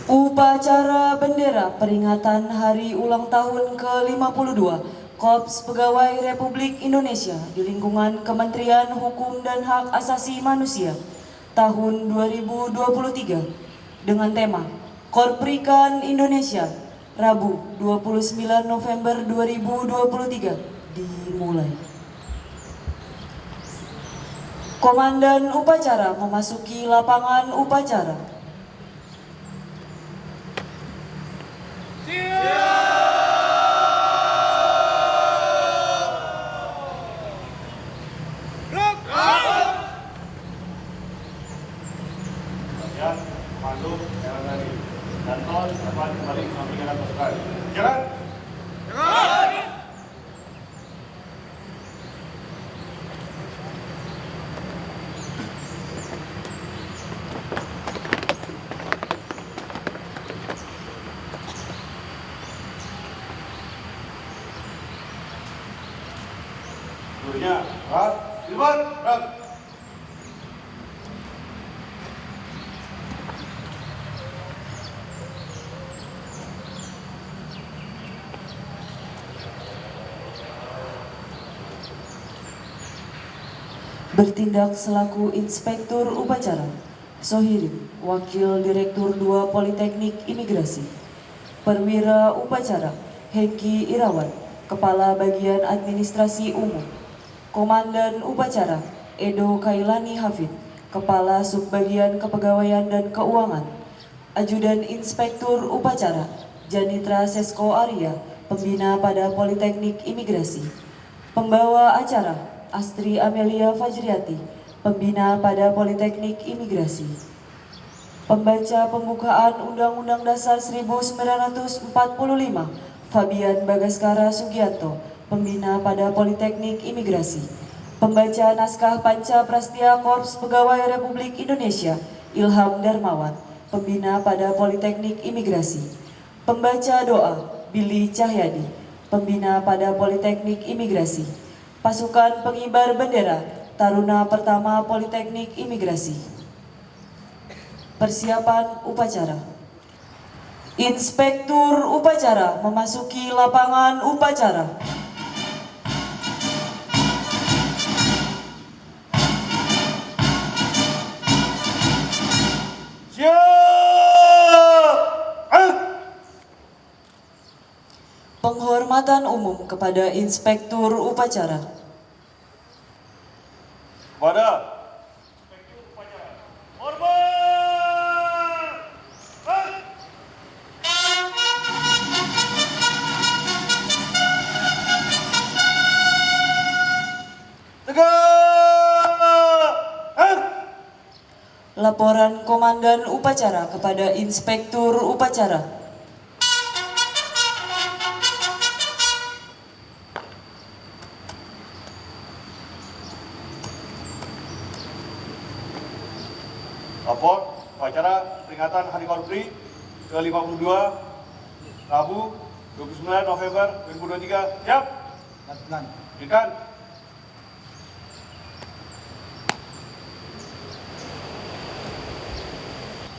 Upacara bendera peringatan Hari Ulang Tahun ke-52 Korps Pegawai Republik Indonesia di lingkungan Kementerian Hukum dan Hak Asasi Manusia tahun 2023 dengan tema Korprikan Indonesia Rabu 29 November 2023 dimulai. Komandan upacara memasuki lapangan upacara. Ya, masuk jalan lagi. Dan tol dapat kembali ke sampingan pasukan. Jalan. Dulunya, rak, libat, rak. Bertindak selaku Inspektur Upacara, Sohirin, Wakil Direktur 2 Politeknik Imigrasi. Perwira Upacara, Hengki Irawan, Kepala Bagian Administrasi Umum. Komandan Upacara, Edo Kailani Hafid, Kepala Subbagian Kepegawaian dan Keuangan. Ajudan Inspektur Upacara, Janitra Sesko Arya, Pembina pada Politeknik Imigrasi. Pembawa acara, Astri Amelia Fajriati, Pembina pada Politeknik Imigrasi. Pembaca pembukaan Undang-Undang Dasar 1945, Fabian Bagaskara Sugianto, Pembina pada Politeknik Imigrasi. Pembaca naskah Panca Prastia Korps Pegawai Republik Indonesia, Ilham Darmawan, Pembina pada Politeknik Imigrasi. Pembaca doa, Billy Cahyadi, Pembina pada Politeknik Imigrasi. Pasukan pengibar bendera, Taruna Pertama Politeknik Imigrasi. Persiapan upacara. Inspektur upacara memasuki lapangan upacara. Penghormatan umum kepada Inspektur Upacara. Kepada Inspektur Upacara. Hormat! Tegak! Laporan Komandan Upacara kepada Inspektur Upacara. Lapor upacara peringatan Hari Korpri ke-52 Rabu 29 November 2023. Siap? Berikan.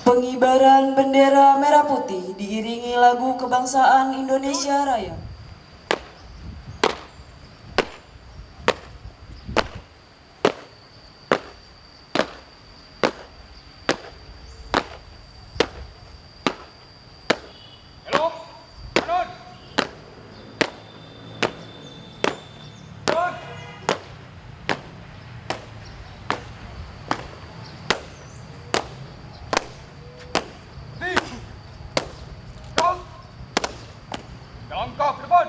Pengibaran bendera merah putih diiringi lagu kebangsaan Indonesia Raya. Langkah ke depan.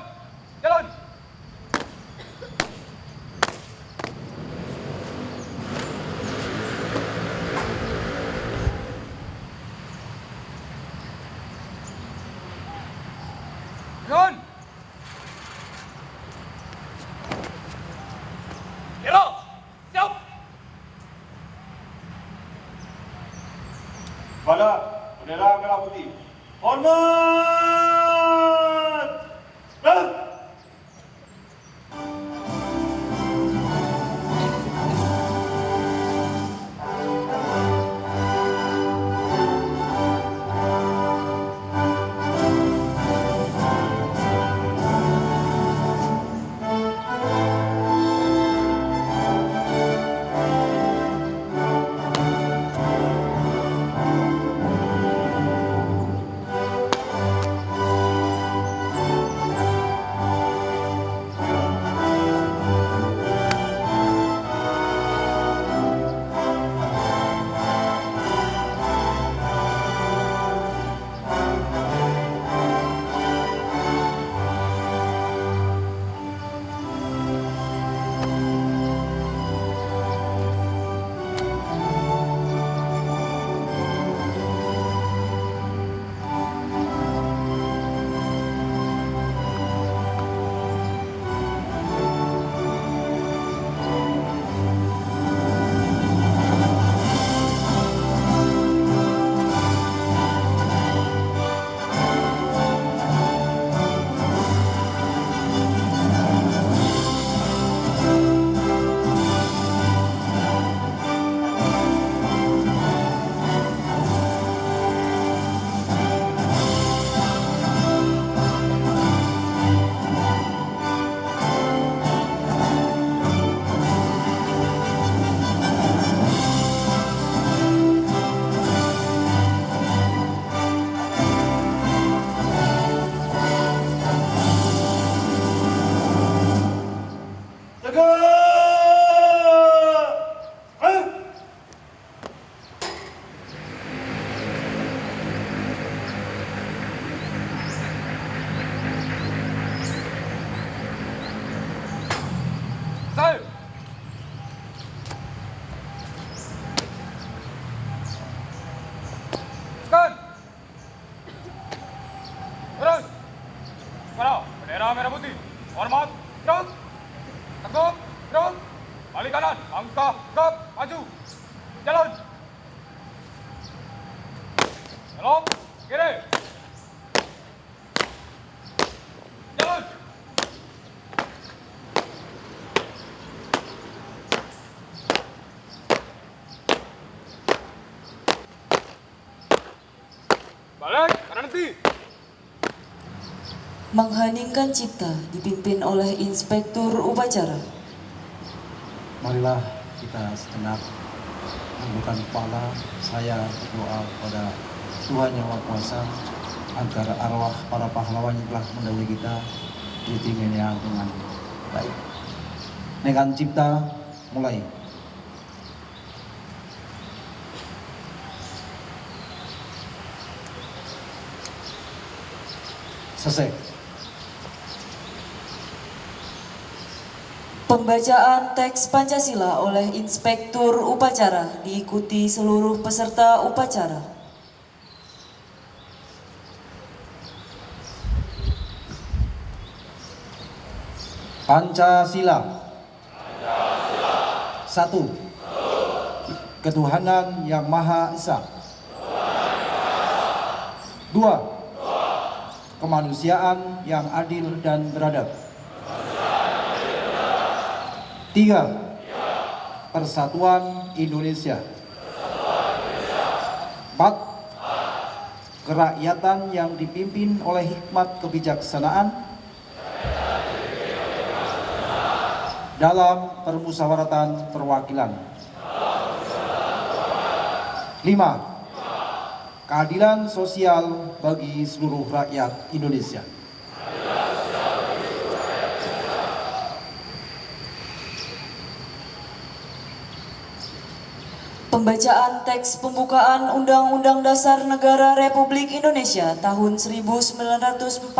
Jalan. Jalan. Kira. Siap. Kepada bendera merah putih. Hormat! Balik kanan, langkah tegap, maju. Jalan. Belok, kiri. Jalan. Balik, kanan nanti. Mengheningkan cipta dipimpin oleh Inspektur Upacara. Marilah kita sejenak menundukkan kepala. Saya berdoa kepada Tuhan Yang Maha Kuasa agar arwah para pahlawan yang telah mendahului kita ditinggalnya dengan baik. Dengan cipta mulai. Selesai. Pembacaan teks Pancasila oleh Inspektur Upacara diikuti seluruh peserta upacara. Pancasila. Satu. Ketuhanan Yang Maha Esa. Dua. Kemanusiaan yang adil dan beradab. Tiga. Persatuan Indonesia. Empat. Kerakyatan yang dipimpin oleh hikmat kebijaksanaan dalam permusyawaratan perwakilan. 5. Keadilan sosial bagi seluruh rakyat Indonesia. Pembacaan teks pembukaan Undang-Undang Dasar Negara Republik Indonesia tahun 1945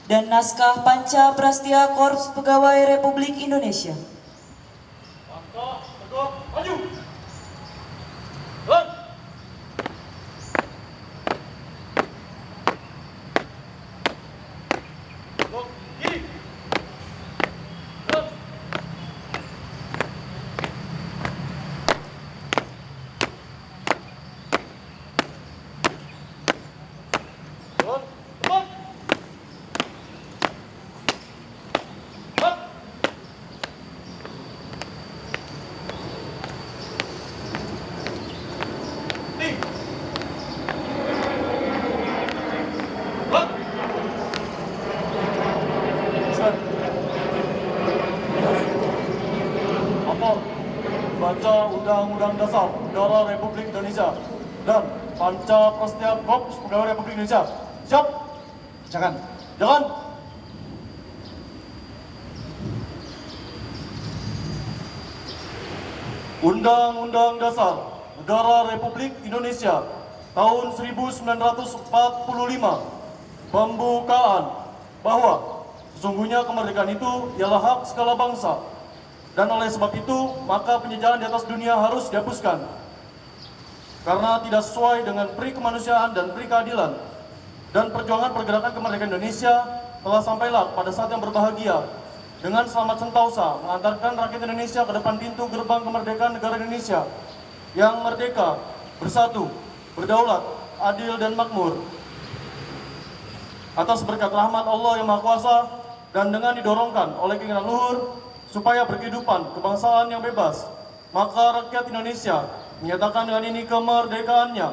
dan naskah Panca Prastya Korps Pegawai Republik Indonesia. Langkah tegap, maju. Jalan. Belok, kiri. Jalan. Jalan, tepat. Jalan. Nih. Jalan. Teruskan. Lapor. Baca Undang-Undang Dasar Negara Republik Indonesia dan Panca Prastya Korps Pegawai Republik Indonesia. Siap. Jangan. Jalan. Undang-Undang Dasar Negara Republik Indonesia tahun 1945. Pembukaan bahwa sesungguhnya kemerdekaan itu ialah hak segala bangsa, dan oleh sebab itu maka penjajahan di atas dunia harus dihapuskan karena tidak sesuai dengan peri kemanusiaan dan peri keadilan, dan perjuangan pergerakan kemerdekaan Indonesia telah sampailah pada saat yang berbahagia dengan selamat sentosa mengantarkan rakyat Indonesia ke depan pintu gerbang kemerdekaan negara Indonesia yang merdeka, bersatu, berdaulat, adil dan makmur. Atas berkat rahmat Allah yang Maha Kuasa dan dengan didorongkan oleh keinginan luhur supaya berkehidupan kebangsaan yang bebas, maka rakyat Indonesia menyatakan dengan ini kemerdekaannya.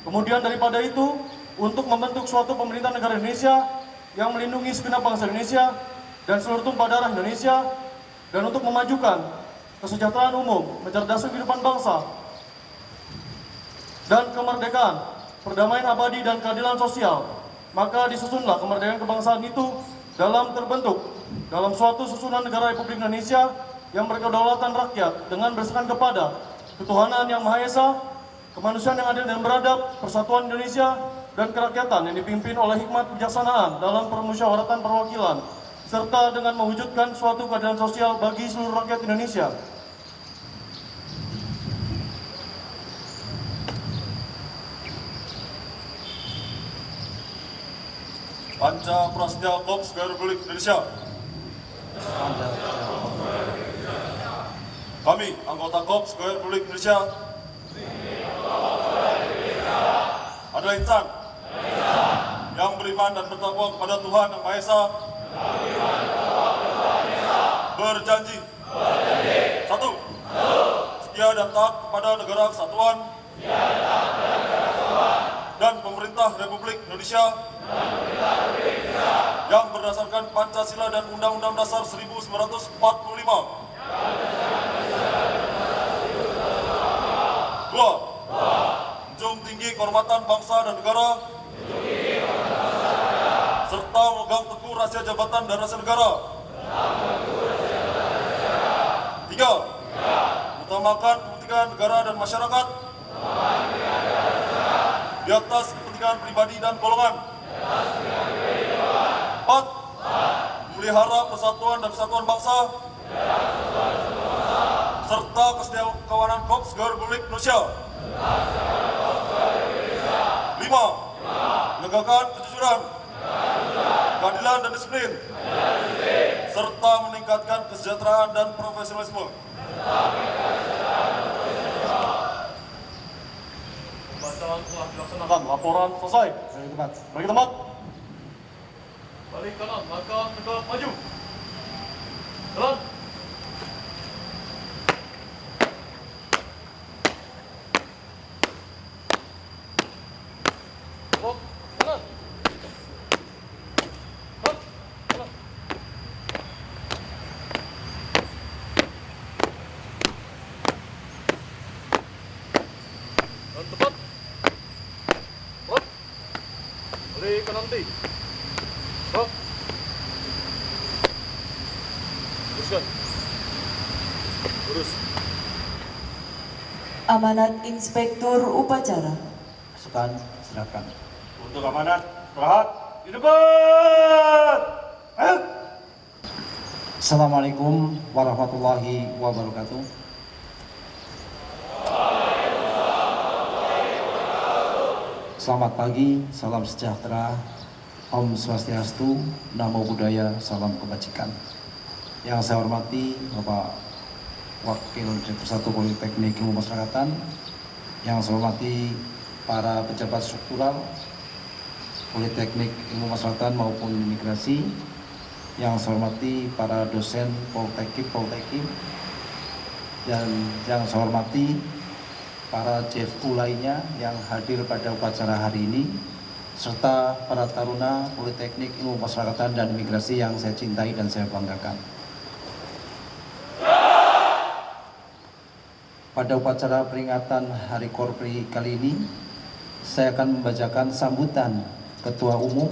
Kemudian daripada itu, untuk membentuk suatu pemerintahan negara Indonesia yang melindungi segenap bangsa Indonesia dan seluruh tumpah darah Indonesia, dan untuk memajukan kesejahteraan umum, mencerdaskan kehidupan bangsa, dan kemerdekaan, perdamaian abadi dan keadilan sosial, maka disusunlah kemerdekaan kebangsaan itu terbentuk dalam suatu susunan negara Republik Indonesia yang berkedaulatan rakyat dengan berdasarkan kepada ketuhanan yang Maha Esa, kemanusiaan yang adil dan beradab, persatuan Indonesia, dan kerakyatan yang dipimpin oleh hikmat kebijaksanaan dalam permusyawaratan perwakilan, serta dengan mewujudkan suatu keadilan sosial bagi seluruh rakyat Indonesia. Panca Prastya Korps Pegawai Republik Indonesia. Kami, anggota Korps Pegawai Republik Indonesia, adalah insan yang beriman dan bertakwa kepada Tuhan Yang Maha Esa, berjanji, satu, setia dan taat kepada negara kesatuan dan pemerintah Republik Indonesia yang berdasarkan Pancasila dan Undang-Undang Dasar 1945. Dua, menjunjung tinggi kehormatan bangsa dan negara, serta memegang teguh rahasia jabatan dan rahasia negara. Tiga, mengutamakan kepentingan negara dan masyarakat di atas kepentingan pribadi dan golongan. Empat, memelihara persatuan dan kesatuan bangsa serta kesetiaan kawanan Korps Pegawai Republik Indonesia. Lima, menegakkan kejujuran, keadilan dan disiplin, serta meningkatkan kesejahteraan dan profesionalisme. Pembacaan telah dilaksanakan. Laporan selesai. Bagi tempat. Balik kanan, langkah tegak maju. Jalan. Belok kanan. Kanan. Dan tepat. Belok. Balik kanan nanti. Belok. Teruskan. Lurus. Amanat Inspektur Upacara. Pasukan, silakan. Untuk amanat, istirahat, di depan. Ayo. Assalamualaikum warahmatullahi wabarakatuh. Selamat pagi, salam sejahtera, Om Swastiastu, Namo Buddhaya, salam kebajikan. Yang saya hormati Bapak Wakil Direktur 1 Politeknik Ilmu Masyarakatan, yang saya hormati para pejabat struktural Politeknik Ilmu Masyarakatan maupun Imigrasi, yang saya hormati para dosen Poltekim, dan yang saya hormati para JFU lainnya yang hadir pada upacara hari ini, serta para taruna Politeknik Ilmu Masyarakatan dan Imigrasi yang saya cintai dan saya banggakan. Pada upacara peringatan Hari Korpri kali ini, saya akan membacakan sambutan Ketua Umum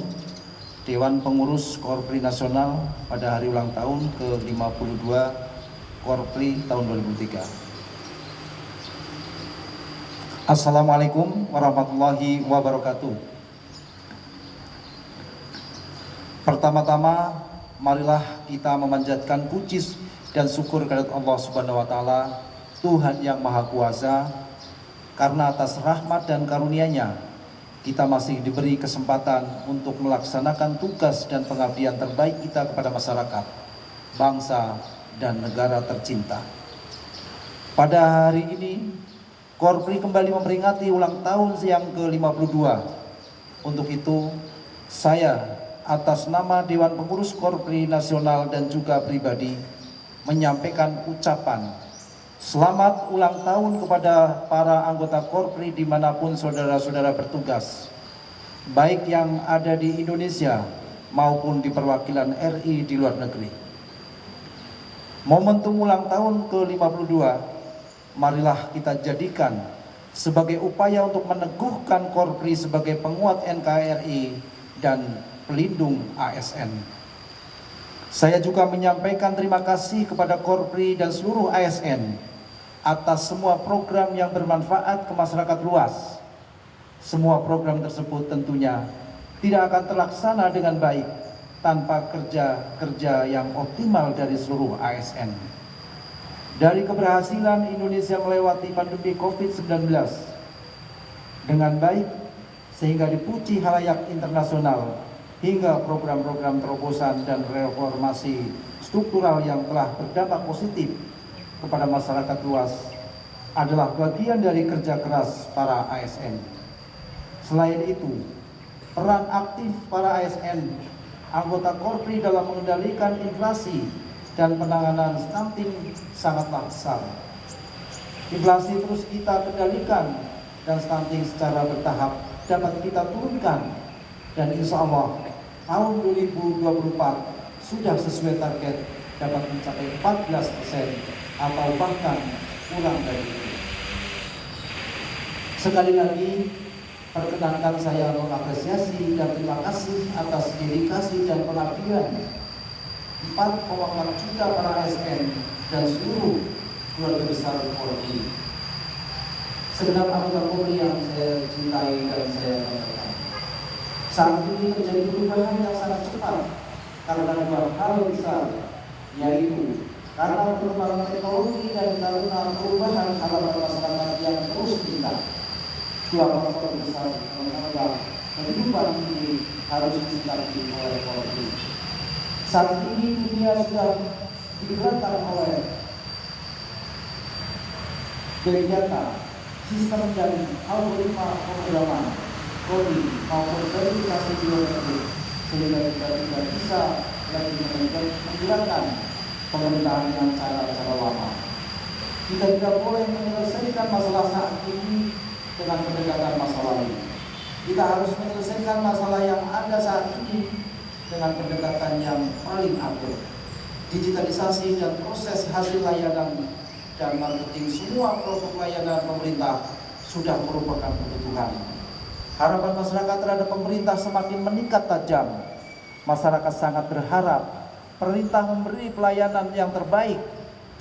Dewan Pengurus Korpri Nasional pada hari ulang tahun ke-52 Korpri tahun 2003. Assalamualaikum warahmatullahi wabarakatuh. Pertama-tama, marilah kita memanjatkan puji dan syukur kepada Allah Subhanahu wa Ta'ala, Tuhan yang Maha Kuasa, karena atas rahmat dan karunia-Nya kita masih diberi kesempatan untuk melaksanakan tugas dan pengabdian terbaik kita kepada masyarakat, bangsa, dan negara tercinta. Pada hari ini, Korpri kembali memperingati ulang tahun yang ke-52. Untuk itu, saya atas nama Dewan Pengurus Korpri Nasional dan juga pribadi menyampaikan ucapan selamat ulang tahun kepada para anggota Korpri dimanapun saudara-saudara bertugas, baik yang ada di Indonesia maupun di perwakilan RI di luar negeri. Momentum ulang tahun ke-52, marilah kita jadikan sebagai upaya untuk meneguhkan Korpri sebagai penguat NKRI dan pelindung ASN. Saya juga menyampaikan terima kasih kepada Korpri dan seluruh ASN atas semua program yang bermanfaat ke masyarakat luas. Semua program tersebut tentunya tidak akan terlaksana dengan baik tanpa kerja yang optimal dari seluruh ASN. Dari keberhasilan Indonesia melewati pandemi COVID-19 dengan baik sehingga dipuji halayak internasional, hingga program-program terobosan dan reformasi struktural yang telah berdampak positif kepada masyarakat luas adalah bagian dari kerja keras para ASN. Selain itu, peran aktif para ASN, anggota Korpri dalam mengendalikan inflasi dan penanganan stunting sangatlah besar. Inflasi terus kita kendalikan dan stunting secara bertahap dapat kita turunkan, dan insya Allah tahun 2024 sudah sesuai target dapat mencapai 14% atau bahkan kurang dari itu. Sekali lagi, perkenankan saya mengapresiasi dan terima kasih atas dedikasi dan pengabdian 4,4 juta para ASN dan seluruh keluarga besar Polri. Segenap anggota Polri yang saya cintai dan saya banggakan. Saat ini terjadi perubahan yang sangat cepat karena dua hal besar, yaitu karena perkembangan teknologi dan karena perubahan harapan masyarakat yang terus meningkat. Dua faktor besar menganggap kehidupan ini harus disikapi oleh Polri. Saat ini dunia sudah digerakkan oleh Big Data, sistem dan algoritma pemrograman, coding maupun verifikasi biometrik, sehingga kita tidak bisa lagi menggunakan pemerintahan yang cara-cara lama. Kita tidak boleh menyelesaikan masalah saat ini dengan pendekatan masa lalu. Kita harus menyelesaikan masalah yang ada saat ini dengan pendekatan yang paling akurat. Digitalisasi dan proses hasil layanan dan marketing semua produk layanan pemerintah sudah merupakan kebutuhan. Harapan masyarakat terhadap pemerintah semakin meningkat tajam. Masyarakat sangat berharap pemerintah memberi pelayanan yang terbaik,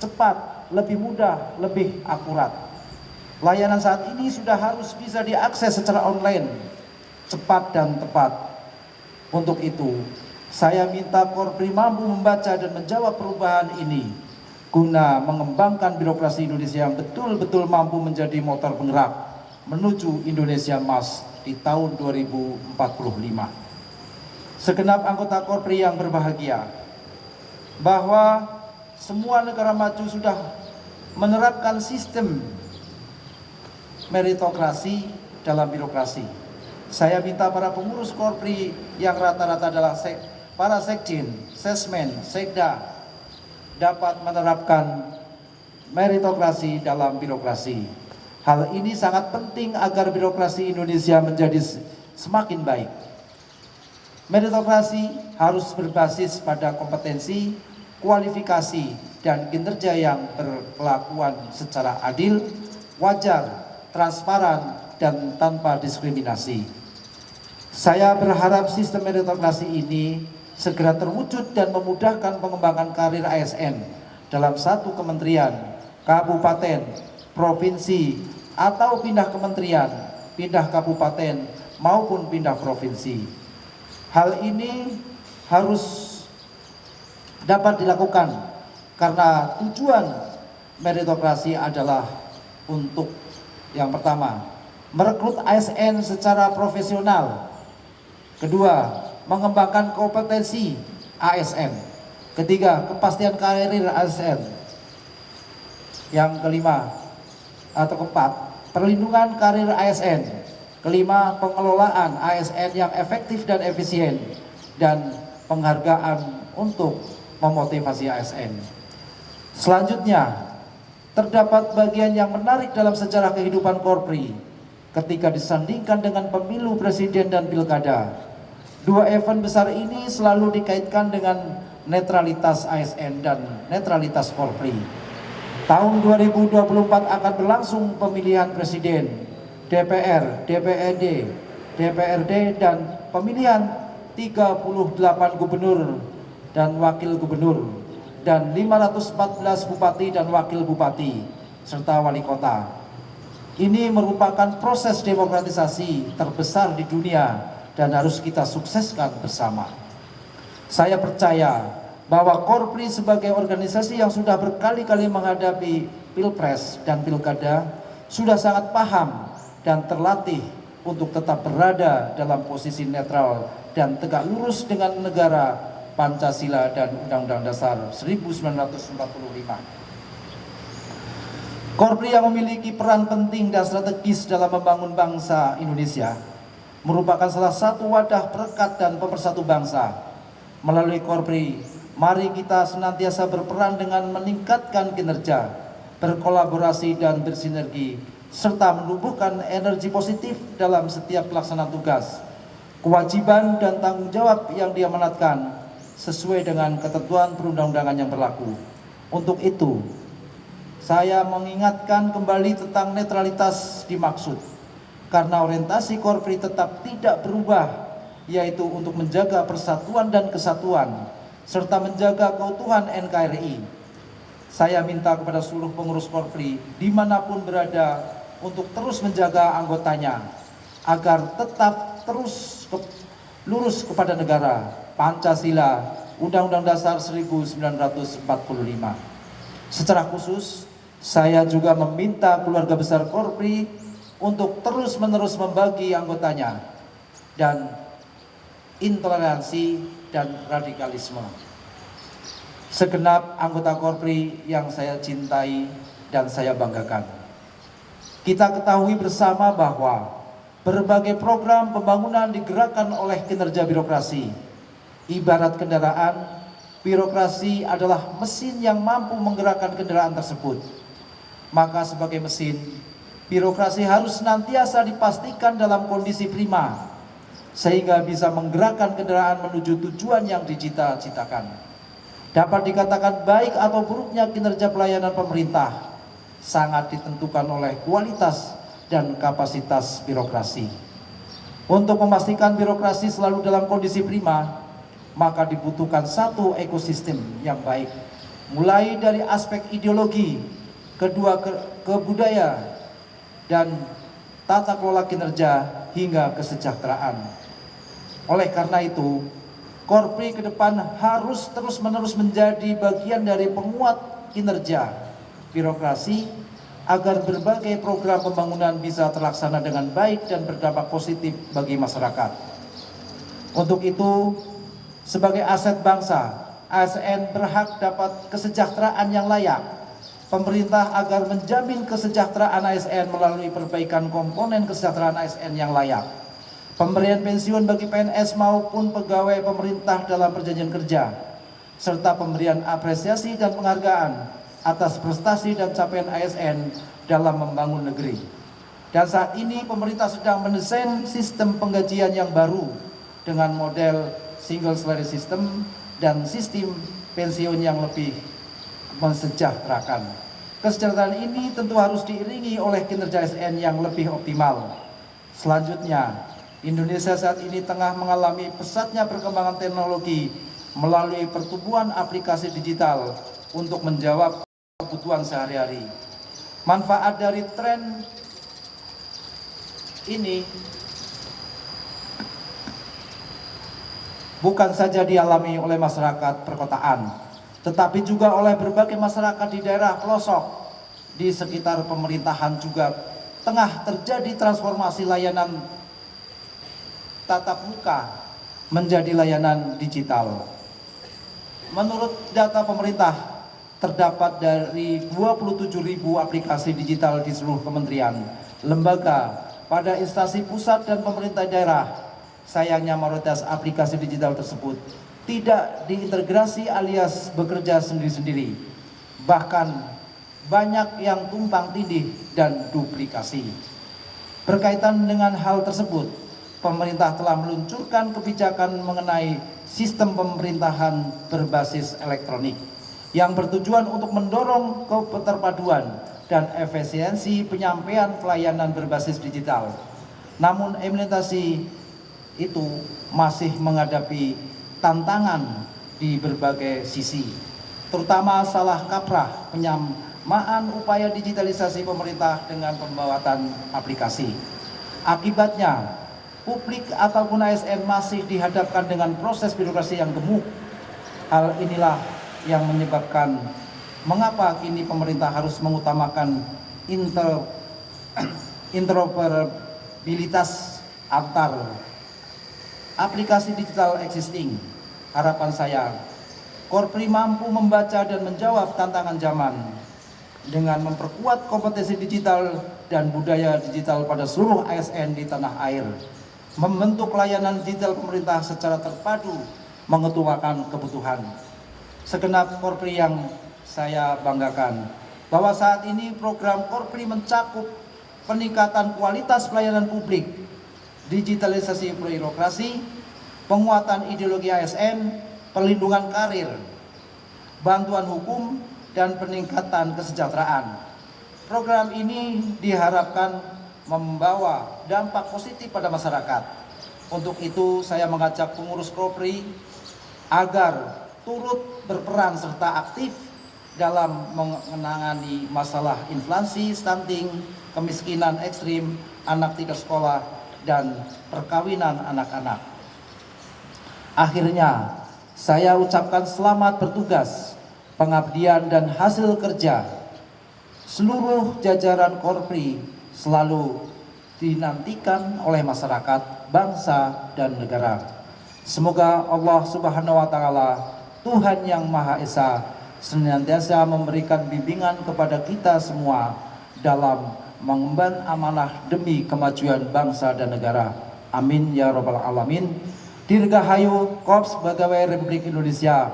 cepat, lebih mudah, lebih akurat. Layanan saat ini sudah harus bisa diakses secara online, cepat dan tepat. Untuk itu, saya minta Korpri mampu membaca dan menjawab perubahan ini guna mengembangkan birokrasi Indonesia yang betul-betul mampu menjadi motor penggerak menuju Indonesia Emas di tahun 2045. Segenap anggota Korpri yang berbahagia, bahwa semua negara maju sudah menerapkan sistem meritokrasi dalam birokrasi. Saya minta para pengurus Korpri yang rata-rata adalah para sekjen, sesmen, sekda dapat menerapkan meritokrasi dalam birokrasi. Hal ini sangat penting agar birokrasi Indonesia menjadi semakin baik. Meritokrasi harus berbasis pada kompetensi, kualifikasi, dan kinerja yang berkelakuan secara adil, wajar, transparan, dan tanpa diskriminasi. Saya berharap sistem meritokrasi ini segera terwujud dan memudahkan pengembangan karir ASN dalam satu kementerian, kabupaten, provinsi, atau pindah kementerian, pindah kabupaten, maupun pindah provinsi. Hal ini harus dapat dilakukan karena tujuan meritokrasi adalah untuk yang pertama, merekrut ASN secara profesional. Kedua, mengembangkan kompetensi ASN. Ketiga, kepastian karir ASN. Yang kelima atau keempat, perlindungan karir ASN. Kelima, pengelolaan ASN yang efektif dan efisien. Dan penghargaan untuk memotivasi ASN. Selanjutnya, terdapat bagian yang menarik dalam sejarah kehidupan Korpri ketika disandingkan dengan pemilu presiden dan pilkada. Dua event besar ini selalu dikaitkan dengan netralitas ASN dan netralitas Korpri. Tahun 2024 akan berlangsung pemilihan presiden, DPR, DPRD, DPRD, dan pemilihan 38 gubernur dan wakil gubernur, dan 514 bupati dan wakil bupati, serta wali kota. Ini merupakan proses demokratisasi terbesar di dunia dan harus kita sukseskan bersama. Saya percaya bahwa Korpri sebagai organisasi yang sudah berkali-kali menghadapi pilpres dan pilkada sudah sangat paham dan terlatih untuk tetap berada dalam posisi netral dan tegak lurus dengan negara, Pancasila, dan Undang-Undang Dasar 1945. Korpri yang memiliki peran penting dan strategis dalam membangun bangsa Indonesia merupakan salah satu wadah perekat dan pemersatu bangsa. Melalui Korpri, mari kita senantiasa berperan dengan meningkatkan kinerja, berkolaborasi dan bersinergi, serta menumbuhkan energi positif dalam setiap pelaksanaan tugas, kewajiban dan tanggung jawab yang diamanatkan sesuai dengan ketentuan perundang-undangan yang berlaku. Untuk itu, saya mengingatkan kembali tentang netralitas dimaksud, karena orientasi Korpri tetap tidak berubah, yaitu untuk menjaga persatuan dan kesatuan, serta menjaga keutuhan NKRI. Saya minta kepada seluruh pengurus Korpri dimanapun berada untuk terus menjaga anggotanya, agar tetap terus lurus kepada negara, Pancasila, Undang-Undang Dasar 1945. Secara khusus, saya juga meminta keluarga besar Korpri untuk terus-menerus membagi anggotanya dan intoleransi dan radikalisme. Segenap anggota Korpri yang saya cintai dan saya banggakan. Kita ketahui bersama bahwa berbagai program pembangunan digerakkan oleh kinerja birokrasi. Ibarat kendaraan, birokrasi adalah mesin yang mampu menggerakkan kendaraan tersebut. Maka sebagai mesin, birokrasi harus senantiasa dipastikan dalam kondisi prima, sehingga bisa menggerakkan kendaraan menuju tujuan yang dicita-citakan. Dapat dikatakan baik atau buruknya kinerja pelayanan pemerintah sangat ditentukan oleh kualitas dan kapasitas birokrasi. Untuk memastikan birokrasi selalu dalam kondisi prima, maka dibutuhkan satu ekosistem yang baik, mulai dari aspek ideologi, kedua kebudayaan, dan tata kelola kinerja hingga kesejahteraan. Oleh karena itu, Korpri ke depan harus terus-menerus menjadi bagian dari penguat kinerja birokrasi agar berbagai program pembangunan bisa terlaksana dengan baik dan berdampak positif bagi masyarakat. Untuk itu, sebagai aset bangsa, ASN berhak dapat kesejahteraan yang layak. Pemerintah agar menjamin kesejahteraan ASN melalui perbaikan komponen kesejahteraan ASN yang layak. Pemberian pensiun bagi PNS maupun pegawai pemerintah dalam perjanjian kerja, serta pemberian apresiasi dan penghargaan atas prestasi dan capaian ASN dalam membangun negeri. Dan saat ini pemerintah sedang mendesain sistem penggajian yang baru dengan model single salary system dan sistem pensiun yang lebih mensejahterakan. Kesejahteraan ini tentu harus diiringi oleh kinerja ASN yang lebih optimal. Selanjutnya, Indonesia saat ini tengah mengalami pesatnya perkembangan teknologi melalui pertumbuhan aplikasi digital untuk menjawab kebutuhan sehari-hari. Manfaat dari tren ini bukan saja dialami oleh masyarakat perkotaan, tetapi juga oleh berbagai masyarakat di daerah pelosok. Di sekitar pemerintahan juga tengah terjadi transformasi layanan tatap muka menjadi layanan digital. Menurut data pemerintah, terdapat dari 27.000 aplikasi digital di seluruh kementerian, lembaga, pada instansi pusat dan pemerintah daerah. Sayangnya mayoritas aplikasi digital tersebut tidak diintegrasi alias bekerja sendiri-sendiri. Bahkan banyak yang tumpang tindih dan duplikasi. Berkaitan dengan hal tersebut, pemerintah telah meluncurkan kebijakan mengenai sistem pemerintahan berbasis elektronik yang bertujuan untuk mendorong keterpaduan dan efisiensi penyampaian pelayanan berbasis digital. Namun implementasi itu masih menghadapi tantangan di berbagai sisi, terutama salah kaprah penyamaan upaya digitalisasi pemerintah dengan pembuatan aplikasi. Akibatnya, publik ataupun ASN masih dihadapkan dengan proses birokrasi yang gemuk. Hal inilah yang menyebabkan mengapa kini pemerintah harus mengutamakan interoperabilitas antar aplikasi digital existing. Harapan saya, Korpri mampu membaca dan menjawab tantangan zaman dengan memperkuat kompetensi digital dan budaya digital pada seluruh ASN di tanah air, membentuk layanan digital pemerintah secara terpadu, mengetuakan kebutuhan. Segenap Korpri yang saya banggakan, bahwa saat ini program Korpri mencakup peningkatan kualitas pelayanan publik, digitalisasi birokrasi, penguatan ideologi ASN, perlindungan karir, bantuan hukum, dan peningkatan kesejahteraan. Program ini diharapkan membawa dampak positif pada masyarakat. Untuk itu saya mengajak pengurus Korpri agar turut berperan serta aktif dalam menangani masalah inflasi, stunting, kemiskinan ekstrim, anak tidak sekolah, dan perkawinan anak-anak. Akhirnya, saya ucapkan selamat bertugas, pengabdian dan hasil kerja. Seluruh jajaran Korpri selalu dinantikan oleh masyarakat, bangsa, dan negara. Semoga Allah Subhanahu wa Ta'ala, Tuhan yang Maha Esa, senantiasa memberikan bimbingan kepada kita semua dalam mengemban amanah demi kemajuan bangsa dan negara. Amin ya Rabbal Alamin. Dirgahayu Korps Pegawai Republik Indonesia,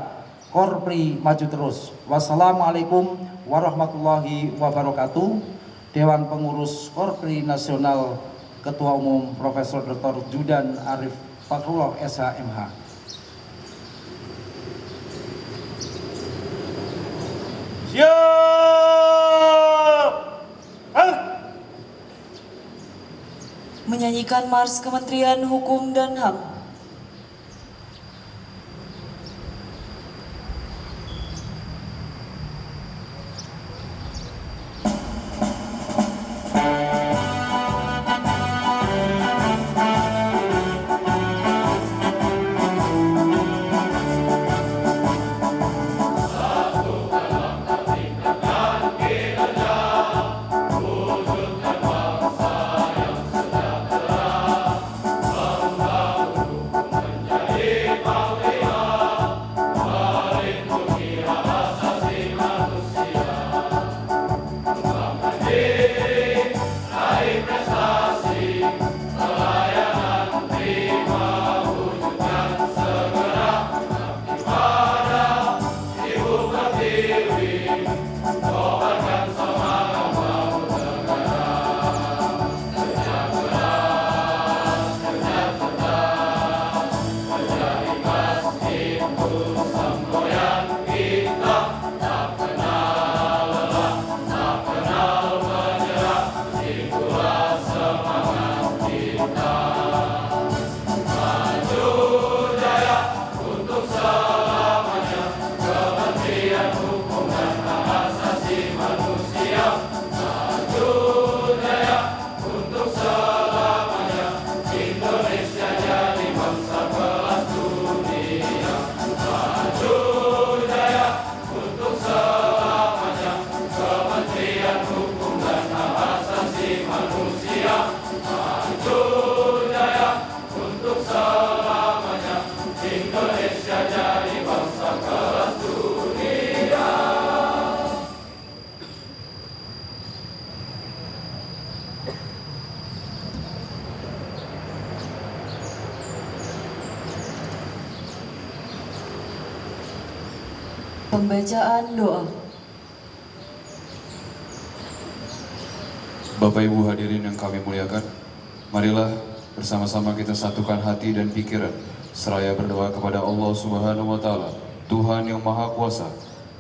Korpri maju terus. Wassalamualaikum warahmatullahi wabarakatuh. Dewan Pengurus Korpri Nasional, Ketua Umum Profesor Dr. Judan Arif Fakrullah SHMH. Siap! Menyanyikan Mars Kementerian Hukum dan HAM. Pembacaan doa. Bapak Ibu hadirin yang kami muliakan, marilah bersama-sama kita satukan hati dan pikiran seraya berdoa kepada Allah Subhanahu wa Ta'ala, Tuhan yang Maha Kuasa.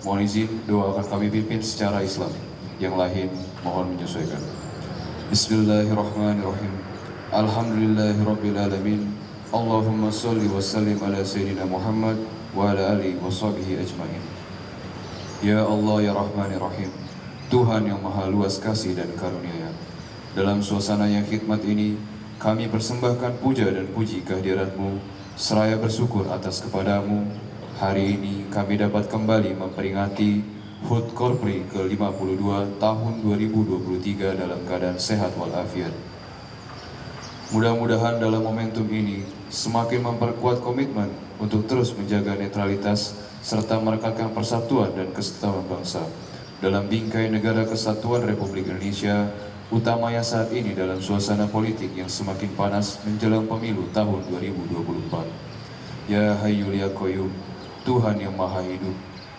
Mohon izin doa akan kami pimpin secara Islam, yang lain mohon menyesuaikan. Bismillahirrahmanirrahim. Alhamdulillahirabbil alamin. Allahumma sholli wa sallim ala sayyidina Muhammad wa ala alihi wa sahbihi ajmain. Ya Allah ya Rahman ya Rahim, Tuhan yang Maha Luas kasih dan karunia. Dalam suasana yang khidmat ini, kami persembahkan puja dan puji kehadirat-Mu, seraya bersyukur atas kepadamu. Hari ini kami dapat kembali memperingati HUT Korpri ke-52 tahun 2023 dalam keadaan sehat walafiat. Mudah-mudahan dalam momentum ini semakin memperkuat komitmen untuk terus menjaga netralitas serta merekatkan persatuan dan kesatuan bangsa. dalam bingkai negara kesatuan Republik Indonesia, utamanya saat ini dalam suasana politik yang semakin panas menjelang pemilu tahun 2024. Ya Hayyul Ya Qayyum, Tuhan yang Maha Hidup,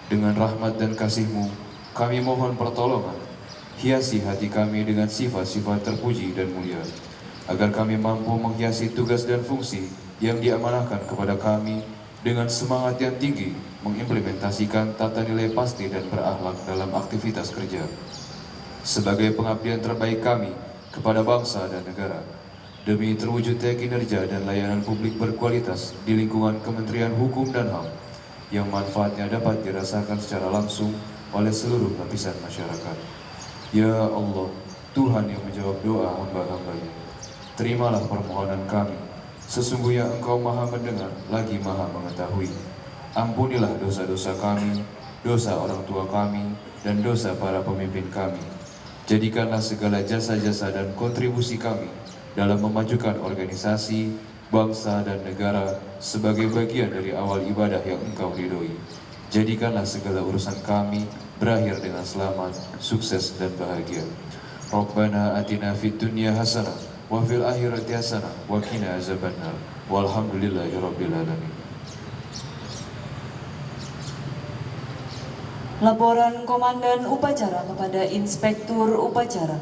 dengan rahmat dan kasih-Mu, kami mohon pertolongan. Hiasi hati kami dengan sifat-sifat terpuji dan mulia, agar kami mampu menghiasi tugas dan fungsi yang diamanahkan kepada kami dengan semangat yang tinggi, mengimplementasikan tata nilai pasti dan berakhlak dalam aktivitas kerja. Sebagai pengabdian terbaik kami kepada bangsa dan negara, demi terwujudnya kinerja dan layanan publik berkualitas di lingkungan Kementerian Hukum dan HAM, yang manfaatnya dapat dirasakan secara langsung oleh seluruh lapisan masyarakat. Ya Allah, Tuhan yang menjawab doa hamba-hambanya, terimalah permohonan kami. Sesungguhnya Engkau Maha mendengar lagi Maha mengetahui. Ampunilah dosa-dosa kami, dosa orang tua kami, dan dosa para pemimpin kami. Jadikanlah segala jasa-jasa dan kontribusi kami dalam memajukan organisasi, bangsa, dan negara sebagai bagian dari awal ibadah yang Engkau ridhoi. Jadikanlah segala urusan kami berakhir dengan selamat, sukses, dan bahagia. Rabbana atina fid dunya hasanah wa fil akhirati hasanah wa qina azabannar. Walhamdulillahirabbil alamin. Laporan Komandan Upacara kepada Inspektur Upacara.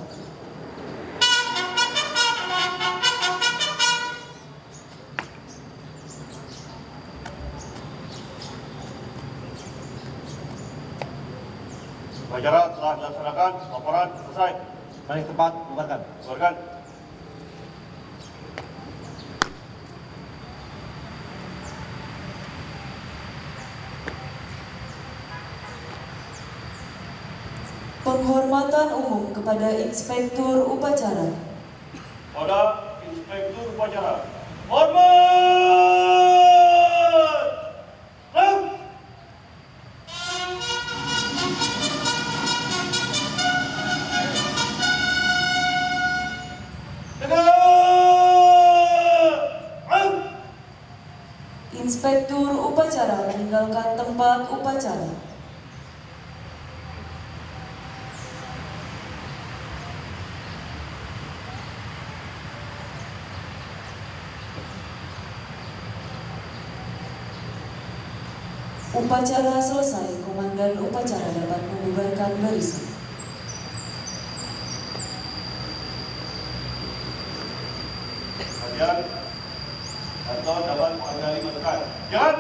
Upacara telah dilaksanakan, laporan selesai. Balik tempat, bubarkan. Bubarkan. Penghormatan umum kepada Inspektur Upacara. Pada Inspektur Upacara. Hormat! Rem! Inspektur Upacara meninggalkan tempat upacara. Upacara selesai, Komandan Upacara dapat membubarkan barisan. Kalian, kantor dapat mengambil masukan. Jangan!